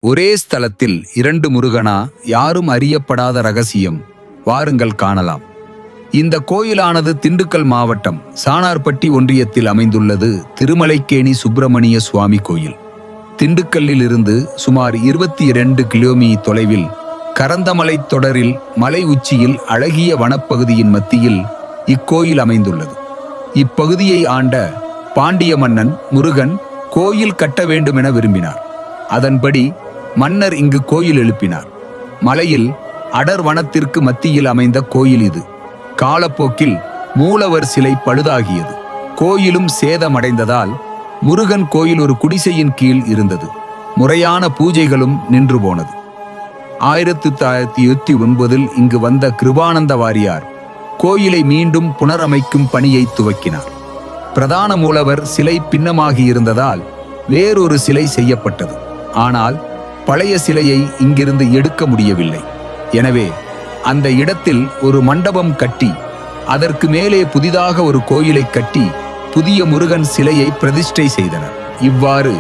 ஒரே ஸ்தலத்தில் இரண்டு முருகனா? யாரும் அறியப்படாத ரகசியம். வாருங்கள் காணலாம். இந்த கோயிலானது திண்டுக்கல் மாவட்டம் சாணார்பட்டி ஒன்றியத்தில் அமைந்துள்ளது. திருமலைக்கேணி சுப்பிரமணிய சுவாமி கோயில். திண்டுக்கல்லில் இருந்து சுமார் 22 கிலோமீ தொலைவில் கரந்தமலை தொடரில் மலை உச்சியில் அழகிய வனப்பகுதியின் மத்தியில் இக்கோயில் அமைந்துள்ளது. இப்பகுதியை ஆண்ட பாண்டிய மன்னன் முருகன் கோயில் கட்ட வேண்டுமென விரும்பினார். அதன்படி மன்னர் இங்கு கோயில் எழுப்பினார். மலையில் அடர் வனத்திற்கு மத்தியில் அமைந்த கோயில் இது. காலப்போக்கில் மூலவர் சிலை பழுதாகியது. கோயிலும் சேதமடைந்ததால் முருகன் கோயில் ஒரு குடிசையின் கீழ் இருந்தது. முறையான பூஜைகளும் நின்று போனது. 1909 இங்கு வந்த கிருபானந்த வாரியார் கோயிலை மீண்டும் புனரமைக்கும் பணியை துவக்கினார். பிரதான மூலவர் சிலை பின்னமாகி இருந்ததால் வேறொரு சிலை செய்யப்பட்டது. ஆனால் பழைய சிலையை இங்கிருந்து எடுக்க முடியவில்லை. எனவே அந்த இடத்தில் ஒரு மண்டபம் கட்டி அதற்கு மேலே புதிதாக ஒரு கோயிலை கட்டி புதிய முருகன் சிலையை பிரதிஷ்டை செய்தனர். இவ்வாறு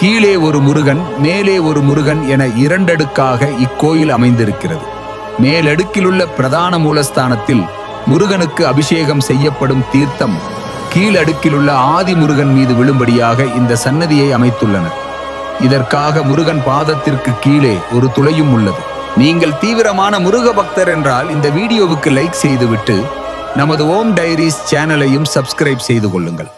கீழே ஒரு முருகன் மேலே ஒரு முருகன் என 2 அடுக்காக இக்கோயில் அமைந்திருக்கிறது. மேலடுக்கிலுள்ள பிரதான மூலஸ்தானத்தில் முருகனுக்கு அபிஷேகம் செய்யப்படும் தீர்த்தம் கீழடுக்கிலுள்ள ஆதி முருகன் மீது விழும்படியாக இந்த சன்னதியை அமைத்துள்ளனர். இதற்காக முருகன் பாதத்திற்கு கீழே ஒரு துளையும் உள்ளது. நீங்கள் தீவிரமான முருக பக்தர் என்றால் இந்த வீடியோவுக்கு லைக் செய்துவிட்டு நமது ஓம் டைரிஸ் சேனலையும் சப்ஸ்கிரைப் செய்து கொள்ளுங்கள்.